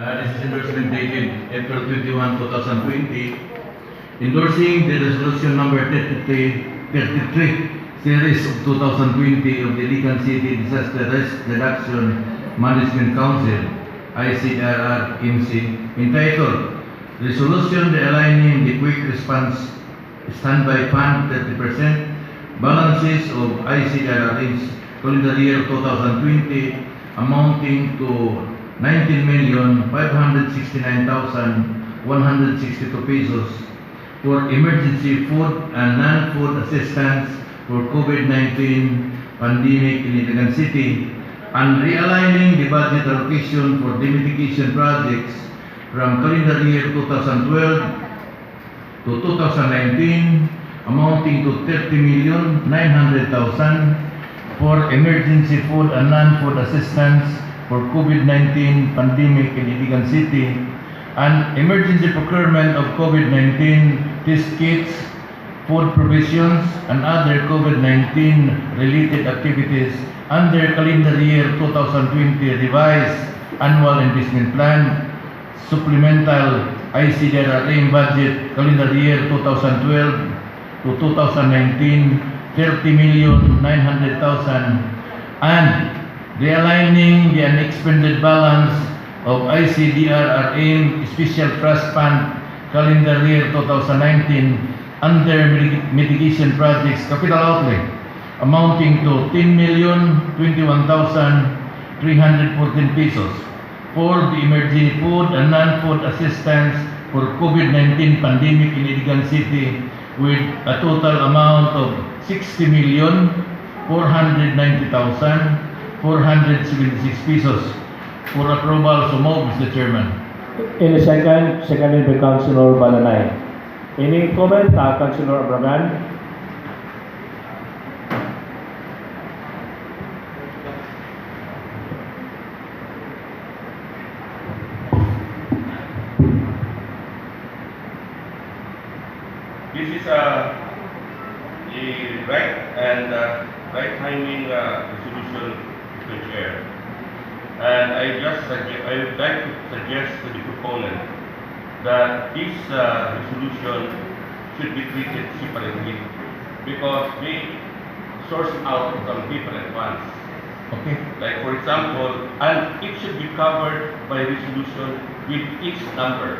This is endorsement dated April 21, 2020, endorsing the resolution number 33 series of 2020 of the Lican City Disaster Risk Reduction Management Council, ICRR IMC, entitled Resolution Realigning the Quick Response Standby Fund 30% balances of ICRR IMC calendar year 2020 amounting to 19,569,162 pesos for emergency food and non-food assistance for COVID-19 pandemic in Iligan City, and realigning the budget allocation for the mitigation projects from calendar year 2012 to 2019 amounting to 30,900,000 for emergency food and non-food assistance for COVID-19 pandemic in Iligan City, and emergency procurement of COVID-19 test kits, food provisions, and other COVID-19 related activities under calendar year 2020 revised annual investment plan, supplemental ICRRM budget calendar year 2012 to 2019, 30,900,000, and realigning the unexpended balance of ICDRRM Special Trust Fund calendar year 2019 under mitigation projects capital outlay amounting to 10,021,314 pesos for the emergency food and non-food assistance for COVID-19 pandemic in Iligan City, with a total amount of 60,490,476 pesos for approval. So move, Mr. Chairman. In a second, seconded by Councilor Balanay. Any comment, Councilor Abraman? This is a right and right timing resolution, Mr. Chair. And I would like to suggest to the proponent that this resolution should be treated separately because they source out from different funds. Okay. Like for example, and it should be covered by resolution with each number.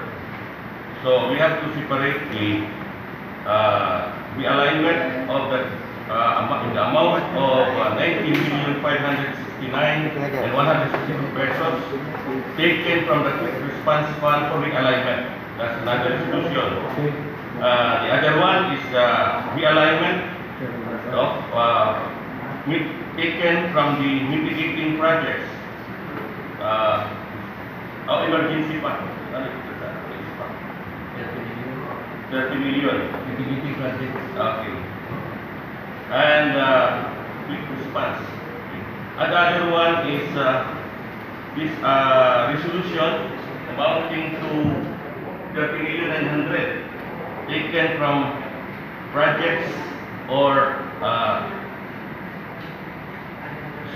So we have to separately the alignment of the in the amount of 19,569,162 pesos taken from the quick response fund for realignment. That's another resolution. The other one is realignment of taken from the mitigating projects. Emergency fund. 30 million. Mitigating project. Okay. And quick response. Another one is this resolution amounting to 30,900,000 taken from projects or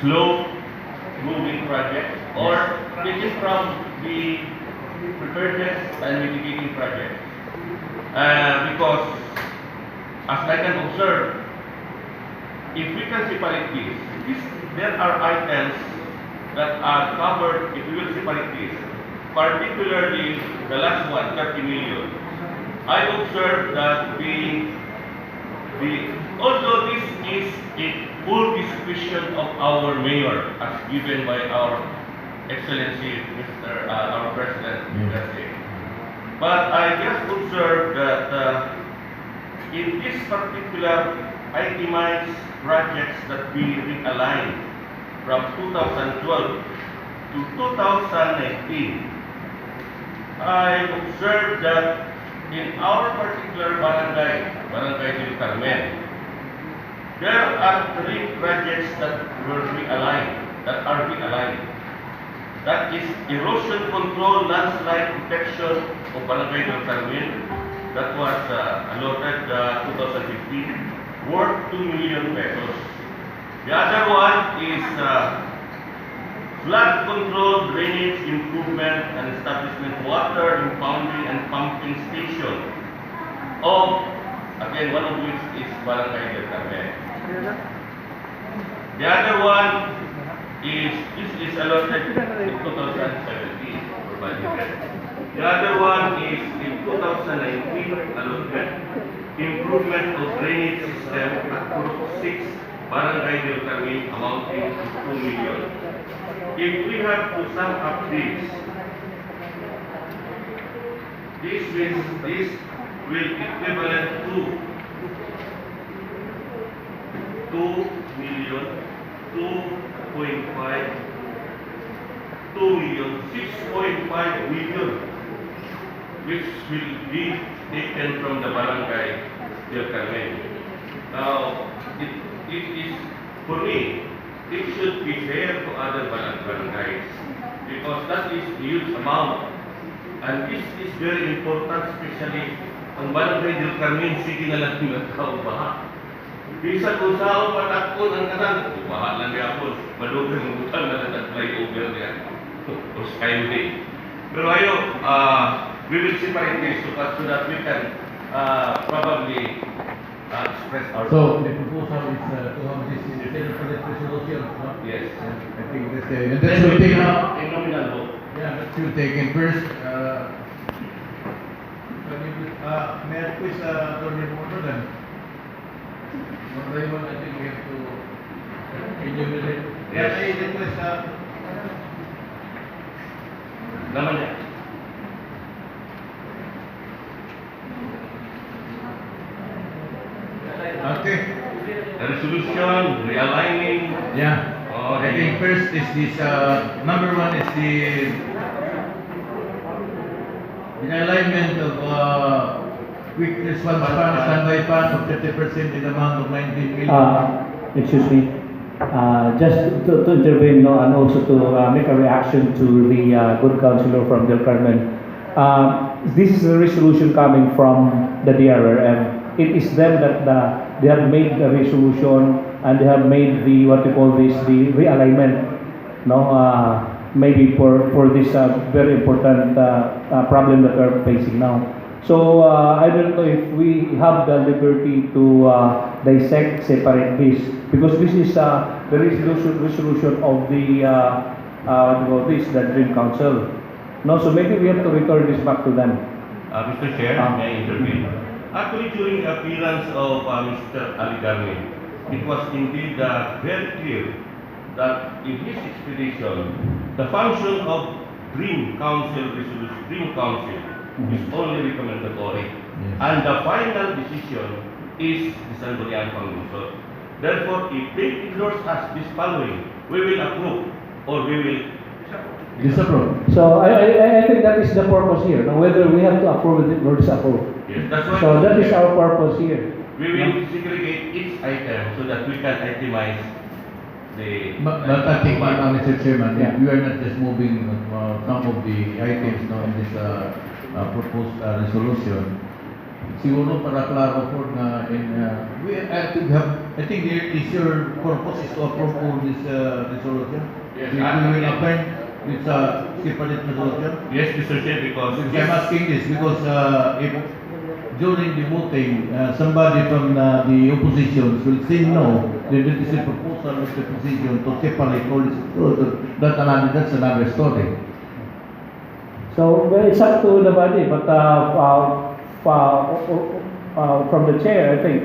slow moving projects or taken from the preparedness and mitigating projects. Because as I can observe, if we can separate this, there are items that are covered if we will separate this, particularly the last one, 30 million. I observed that although this is a full discretion of our mayor as given by our Excellency our President, but I just observed that in this particular itemized projects that we realigned from 2012 to 2019, I observed that in our particular barangay del Carmen, there are 3 projects that are realigned. That is erosion control, landslide protection of Barangay del Carmen. That was allotted 2015, worth 2 million pesos. The other one is flood control, drainage improvement, and establishment water impounding and pumping station of, again, one of which is Barangay Del Carmen. The other one is, this is allotted in 2017 for budget. The other one is in 2019 allotted improvement of drainage system at Group 6 Barangay Del Carmen amounting to 2 million. If we have to sum up this will equivalent to 6.5 million, which will be taken from the Barangay Del Carmen. Now, it is, for me, it should be fair to other barangays because that is a huge amount. And this is very important, especially ang Barangay Del Carmen, sige na lang yung nagkaubaha. Bisa kung saan patakon ang kanan, ubaha lang niya ako, malugang ang utang na nag-flyover niya, o skyway. Pero ayo, we will separate this so that we can probably express our So, the proposal is to have this instead of the resolution, no? yes. I think that's and that will take now. In nominal vote. Yeah, that will take in first. May I request Attorney Mono then? One by one, I think we have to enumerate. Yes. Can I request Naman niya. okay. The resolution, realigning. Yeah. Oh, I think first is this, number one is the alignment of quick response fund, standby fund of 30% in the amount of 19 million. Excuse me. Just to intervene, no, and also to make a reaction to the good councilor from Del Carmen. This is a resolution coming from the DRRM. It is them that they have made the resolution and they have made the what we call this the realignment. No, maybe for this very important problem that we're facing now. So I don't know if we have the liberty to dissect, separate this, because this is the resolution of the the Dream Council. No, so maybe we have to return this back to them. Mr. Chair, may I intervene? Actually, during the appearance of Mr. Ali Garmin, it was indeed very clear that in his expedition, the function of Dream Council resolution, Dream Council, is only recommendatory, and the final decision is the Sangguniang Pangunsod. Therefore, if they endorse us this following, we will approve or we will Disapprove. So I think that is the purpose here. Now, whether we have to approve it or disapprove. Yes, that's why. So that is our purpose here. We will segregate each item so that we can itemize the. But I think, Mr. Chairman, Yeah. we are not just moving some of the items now in this proposed resolution. Siguro para klaro po na I think is your purpose is to approve all this resolution? Yes, We will append this separate resolution? Yes, Mr. Chair, because I'm asking this because if during the voting, somebody from the opposition will say no, then it is a proposal of the opposition to separate all this. That's another story. So well, it's up to the body, but from the chair, I think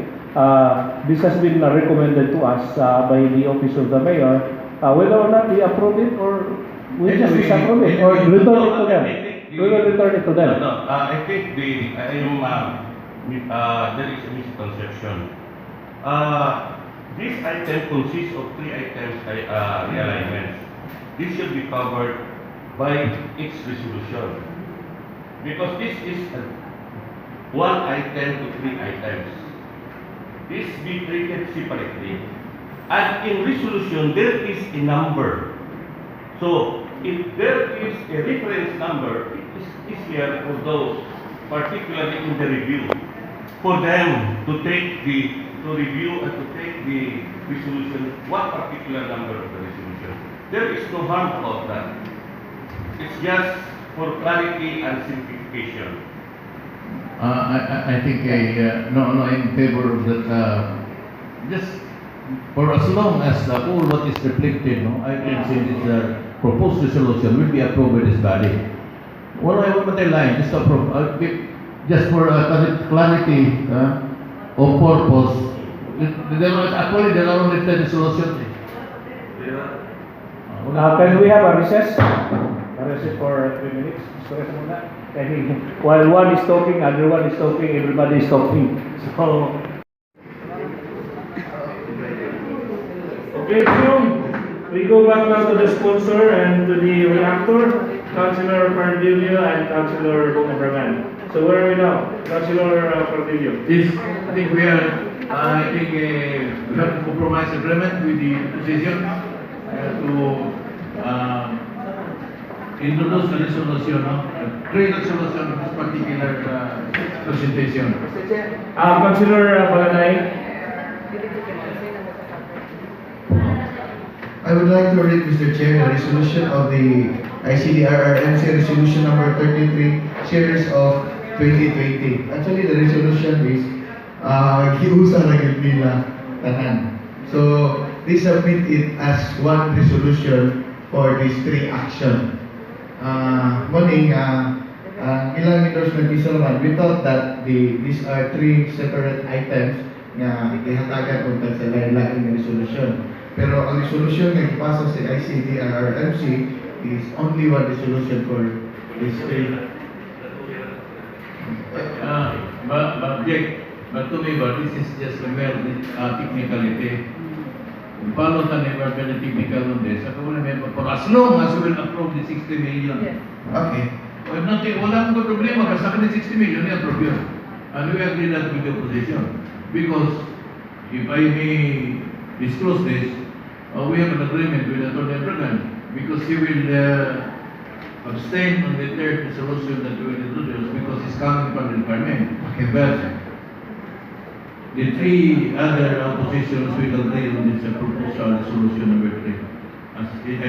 this has been recommended to us by the office of the mayor. Whether or not we approve it or we just disapprove it or return it to them. We will return it to them. No, I think there is a misconception. This item consists of 3 items realignments. This should be covered by its resolution. Because this is one item to 3 items. This be treated separately. And in resolution, there is a number. So, if there is a reference number, it is easier for those, particularly in the review, for them to review and to take the resolution, what particular number of the resolution. there is no harm about that. It's just for clarity and simplification. I think no in favor of that. Just for as long as all what is reflected, no, I can say this proposed resolution will be approved by this body. What I want to line just approve, just for clarity of purpose. There are only 10 resolutions. Can we have a recess? A recess for 3 minutes. Recess muna. While one is talking, other one is talking, everybody is talking. So, okay, so we go back now to the sponsor and to the reactor, Councilor Pardillo and Councilor Abraman. So where are we now? Councilor Pardillo. Yes, I think we have a compromise agreement with the opposition to introduce the resolution, three resolution of this particular presentation. Councilor Balanay. I would like to read, Mr. Chair, the resolution of the ICDRRMC resolution number 33 series of 2020. Actually, the resolution is giusa na gyud nila tanan. So, they submit it as one resolution for these three action. Morning, ilang endorsement is naman. We thought that these are three separate items nga ihatagan untag sa lain-laing resolution. Pero ang resolution nga ipasa sa ICDRRMC is only one resolution for these three. But to me, this is just a mere technicality. Follow the never very technical on this. For as long as we will approve the 60 million. Yes. Okay. Wala akong problema kasi sa akin 60 million i-approve yun. And we agree that with the opposition. Because if I may disclose this, we have an agreement with Atty. Abragan because he will abstain on the third resolution that we will introduce because it's coming from the department. Okay. But the three other oppositions will agree on this proposal resolution number 3. I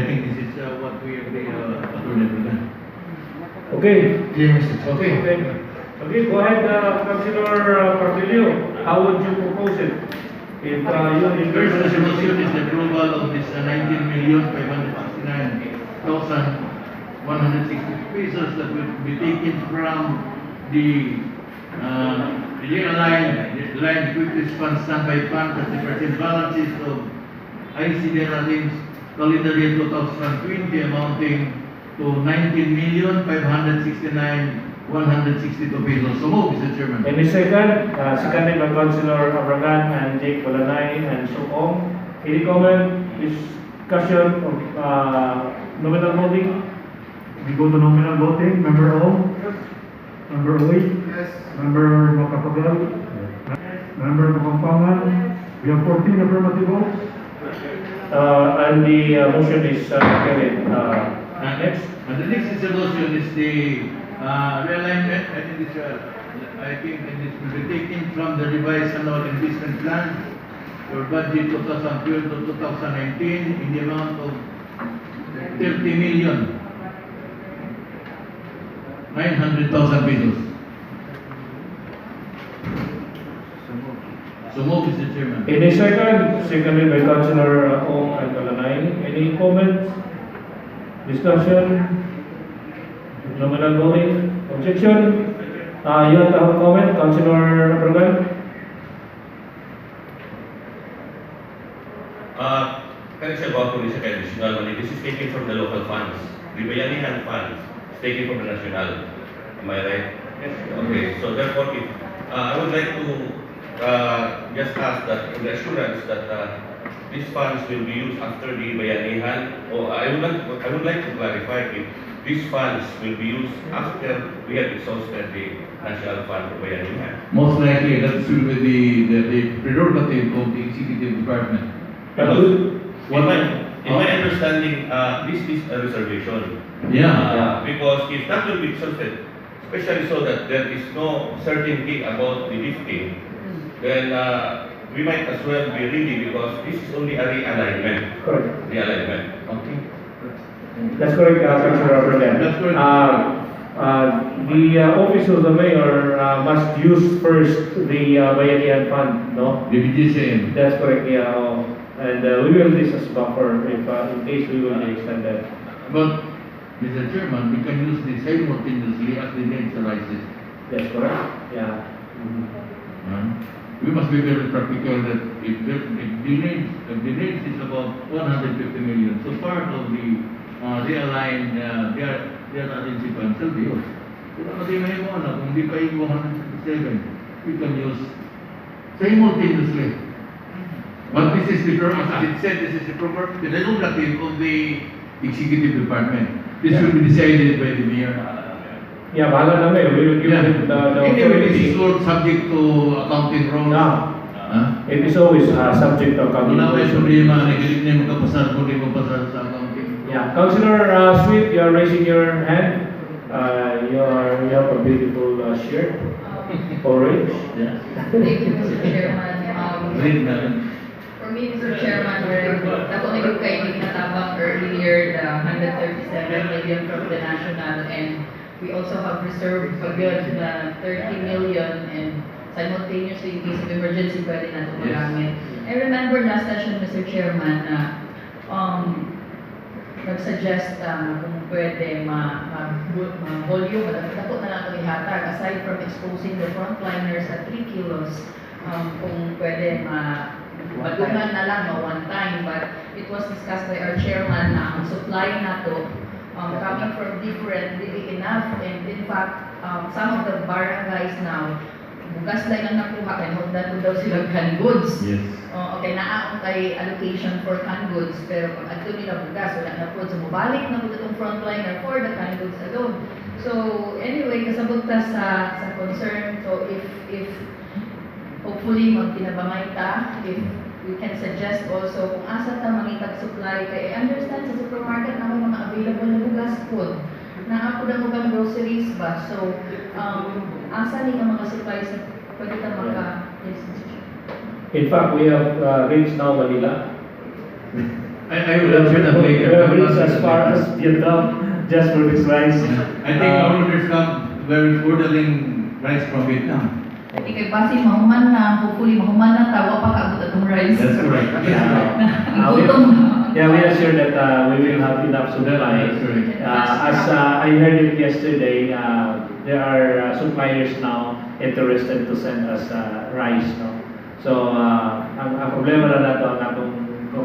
think this is what we agree, Atty. Abragan. Okay. Yeah, Mr. Chair. Okay. Okay, go ahead, Councilor Pardillo. How would you propose it? If you The first resolution is the approval of this 19,569,160 pesos that will be taken from the line equipment fund standby fund 30% balances of ICDRRM's calendar year 2020 amounting to 19,569,162 pesos. So move, Mr. Chairman. Any second? Seconded by Councilor Abragan and Jake Balanay and Sukong. Any comment, discussion of nominal voting? We go to nominal voting. Member O? Member Oy? Yes. Member Macapagal? Member Mapampangan? We have 14 affirmative votes. And the motion is carried. Next. And the next resolution is the realignment. I think this will be taken from the revised annual investment plan for budget 2012 to 2019 in the amount of 30,900,000 pesos. So move, Mr. Chairman. Any second? Seconded by Councilor Ong and Balanay. Any comments? Discussion? Nominal voting? Objection? You want to have a comment, Councilor Abragan? Can I say about police additional money? This is taken from the local funds. The Bayanihan funds is taken from the national. Am I right? Yes. Okay, so therefore, if, I would like to just ask that in the assurance that these funds will be used after the Bayanihan, or I would like to clarify if these funds will be used after we have exhausted the national fund for Bayanihan. Most likely, that will be the prerogative of the executive department. In my understanding, this is a reservation. Because if that will be exhausted, especially so that there is no certainty about the lifting, then we might as well be ready because this is only a realignment. Correct. Realignment. Okay. That's correct, Councilor Robert. That's correct. The office of the mayor must use first the Bayanihan Fund, no? The BGCM. That's correct, yeah. And we will this as buffer if in case we will extend that. But, Mr. Chairman, we can use this simultaneously as the needs arises. That's correct, yeah. Mhm. We must be very practical that if the needs is about 150 million, so part of the realigned, their agency funds will be used. Kung kasi may mo na, kung di pa yung 157, we can use simultaneously. But this is the program, as it said, this is the program, the prerogative of the executive department. This will be decided by the mayor. Yeah, bahala na mayor. We will give Yeah. them the Anyway, this authority. is all subject to accounting rules. Now, Huh? it is always subject to Kung na may accounting. problema, nagalit na yung magkapasar, kung di magpasar sa accounting. Yeah, Councilor Sweet, you are raising your hand. You have a beautiful shirt, orange. Yeah. Thank you, Mr. Chairman. Read na. For me, Mr. Chairman, ako nag-kaibig na tabang earlier the 137 million from the national, and we also have reserved agad na 30 million, and simultaneously in case of emergency pwede natin Yes. magamit. I remember last session, Mr. Chairman, na nag-suggest kung pwede ma-volume, dapat na natin ihatag, aside from exposing the frontliners at 3 kilos, kung pwede madungan na lang, one time, but it was discussed by our chairman na ang supply na to, coming from different, really enough, and in fact, some of the barangays now, bugas lang ang nakuha, kaya hugdan ko daw sila canned goods. Yes. Okay, naakong kay allocation for canned goods, pero pag ato nila bugas, wala na po. So, mabalik na po itong frontliner for the canned goods alone. So, anyway, kasabot ta sa concern. So, if hopefully, magtinabangay ta, if we can suggest also kung asa ta mangitag supply, kay I understand sa supermarket na may mga available na bugas food. Naako na mo bang groceries ba? So, asa ni nga mga supplies na pwede ta yes, Mr. Chair. In fact, we have reached now Manila. I will answer that We later. have reached as far as Vietnam just for this rice. I think our orders come, we're ordering rice from Vietnam. I think kay Basi mahuman na, hopefully mahuman na tawa pa kaabot atong rice. That's correct. Gutom. Yeah, we are sure that we will have enough supply. That's correct. As I heard it yesterday, there are suppliers now interested to send us rice. No? So, ang problema na nato, ang atong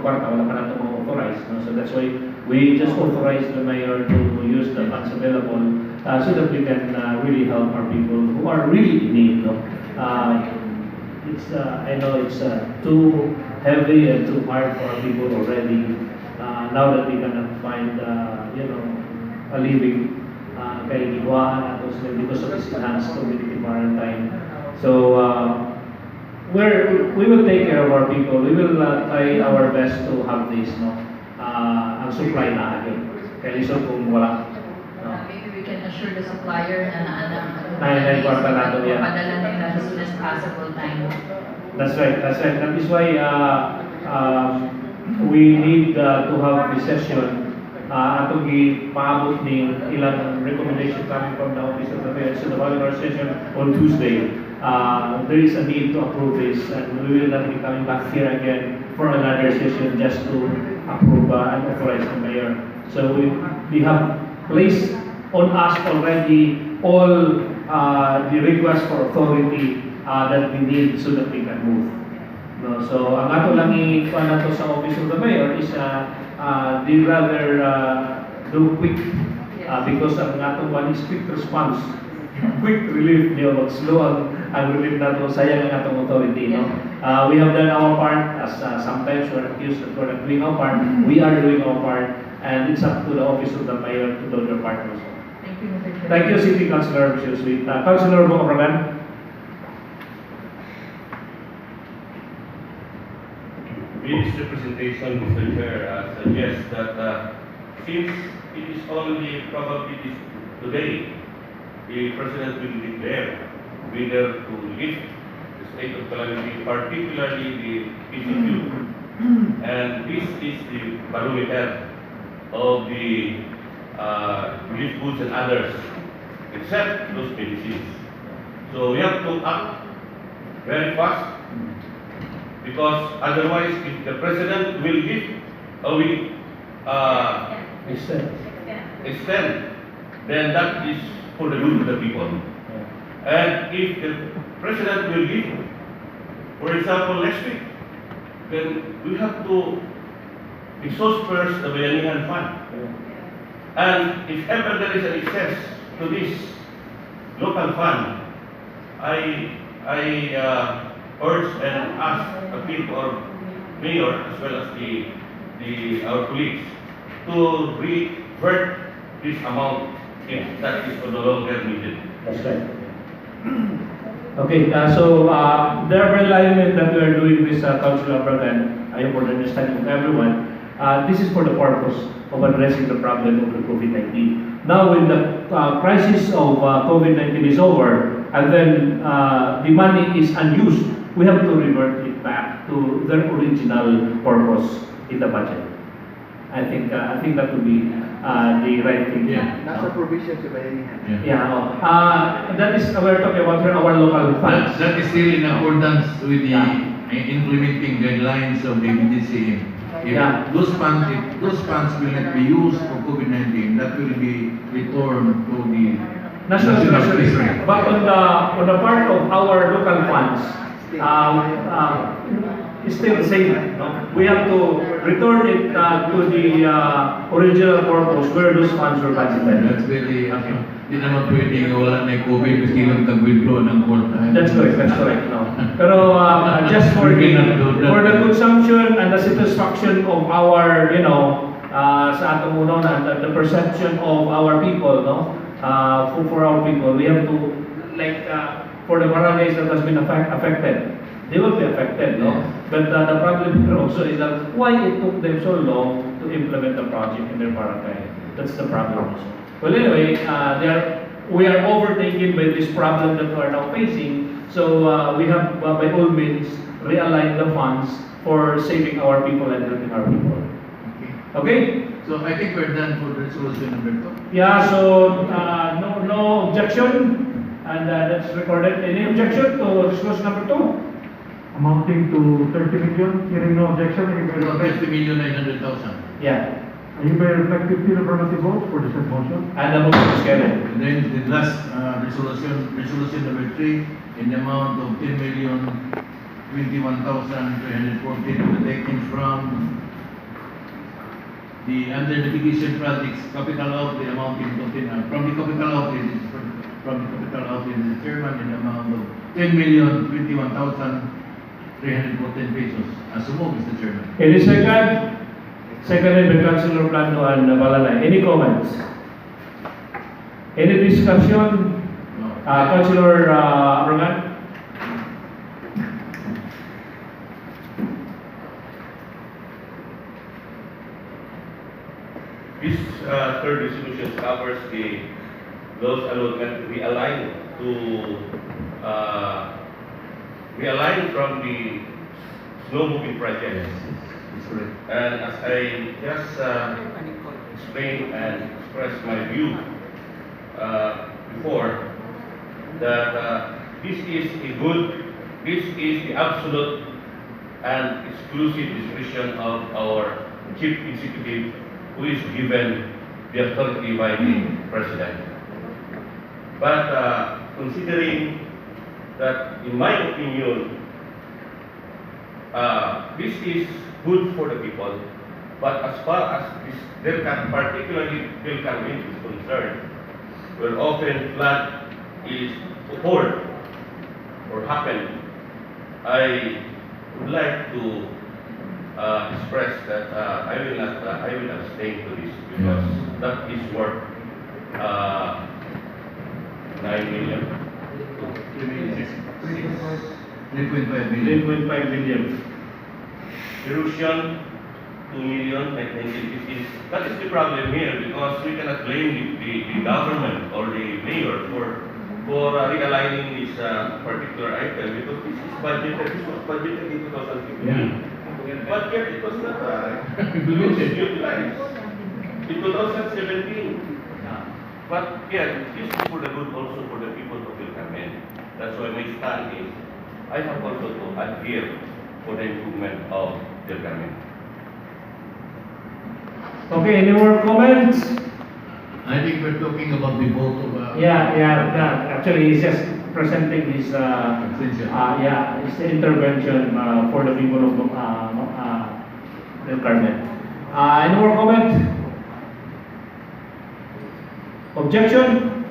kwarta, wala pa nato ma-authorize. No? So that's why we just authorize the mayor to use the funds available so that we can really help our people who are really in need. No? I know it's too heavy and too hard for our people already. Now that we cannot find, a living, kay Giwaan, because of this enhanced community quarantine. So, we will take care of our people. We will try our best to have this, no? Ang supply na agad. Kaya lisod kung wala. No? Maybe we can assure the supplier na Nine kwarta nato yan. padala nila as soon as possible time. That's right. That is why we need to have this session. Atong ipaabot ni ilang recommendation coming from the Office of the Mayor. So the following our session on Tuesday, there is a need to approve this, and we will not be coming back here again for another session just to approve and authorize the Mayor. So we have placed on us already all the requests for authority that we need so that we can move. No, so ang ato lang i-kuha nato sa Office of the Mayor is they rather do quick because ang atong one is quick response, quick relief niyo, mag-slow ang relief nato, sayang ang atong authority. No? We have done our part, as sometimes we're accused that we're not doing our part. We are doing our part, and it's up to the Office of the Mayor to do their part also. Thank you, Mr. Chair. Thank you, City Councilor Mr. Sweet. Councilor Bocapragan. This representation, Mr. Chair, suggests that since it is only probably today, the President will declare whether to lift the state of calamity, particularly the PCQ. And this is the barometer of the relief goods and others, except those medicines. So we have to act very fast, because otherwise, if the president will extend, then that is for the good of the people. And if the president will leave, for example, next week, then we have to exhaust first the Bayanihan Fund. And if ever there is an excess to this local fund, I urge and ask appeal to our mayor as well as our colleagues to revert this amount if that is no longer needed. That's right. Okay, so the alignment that we are doing with Councilor Abragan, I hope for the understanding of everyone, this is for the purpose of addressing the problem of the COVID-19. Now, when the crisis of COVID-19 is over, and then the money is unused, we have to revert it back to their original purpose in the budget. I think that would be the right thing. Yeah. Nasa provision sa Bayanihan. Yeah. That is we're talking about our local funds. That is still in accordance with the implementing guidelines of the BDC. If Yeah. those funds will not be used for COVID-19, that will be returned to the National Treasury. But on the part of our local funds, it's still the same. No? We have to return it to the original purpose where those funds were budgeted. That's very, di naman pwedeng wala na yung COVID, kasi lang tag-withdraw ng kwarta. That's correct. No. Pero just for the consumption and the satisfaction of our, sa atong uno na the perception of our people, no, for our people, we have to for the barangays that has been affected, they will be affected, no. But the problem here also is that why it took them so long to implement the project in their barangay. That's the problem also. Well, anyway, we are overtaken by this problem that we are now facing. So we have, by all means, realign the funds for saving our people and helping our people. Okay? So I think we're done for resolution number 2. Yeah. So no objection, and that's recorded. Any objection to resolution number 2? Amounting to 30 million, hearing no objection, No, 50,900,000. Yeah. I hereby reflective fill affirmative votes for the said motion. And the motion is carried. And then the last resolution number 3, in the amount of 10,021,314 to be taken from the undernavigation projects capital outlay amounting to from the capital outlay, the chairman, in the amount of 10,021,314 pesos. Asumo, Mr. Chairman. Any second? Seconded by Councilor Plano and Balalay. Any comments? Any discussion? No. Councilor Abragan? This third resolution covers those allotment realign from the snow moving project. That's correct. And as I just explained and expressed my view before, that this is the absolute and exclusive discretion of our chief executive, who is given the authority by the president. But considering that, in my opinion, this is good for the people, but as far as particularly Delcan Wind is concerned, where often flood is occurred or happened, I would like to express that I will abstain to this, because that is worth 9 million. 3.5 million. 3.5 million. Erosion, 2 million, 1950. That is the problem here, because we cannot blame the government or the mayor for for realigning this particular item because this is budgeted, this was budgeted in 2015. But yet it was not utilized in 2017. But yeah, this is for the good also for the people of Vilcarmen. That's why my stand is, I have also to adhere for the improvement of Vilcarmen. Okay, any more comments? I think we're talking about the vote of... Yeah. Actually, he's just presenting his, Extension. his intervention for the people of Del Carmen. Any more comment? Objection?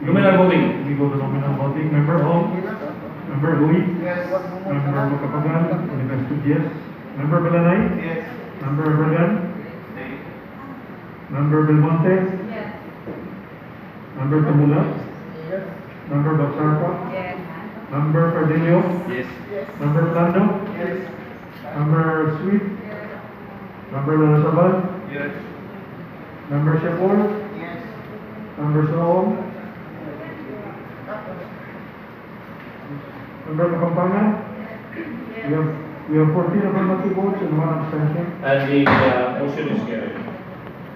Nominal voting. We go to nominal voting. Member Hall? Member Louis? Yes. Member Macapagal? Manifested yes. Member Belanay? Yes. Member Bergan? Member Belmonte? Yes. Member Tamula? Yes. Member Bagsarpa? Yes. Member Cardillo? Yes. Member Plando? Yes. Member Sweet? Member Lanasabal? Yes. Member Shepor? Yes. Member Saul? Member Kapampangan? We have 14 affirmative votes and 1 abstention. And the motion is carried.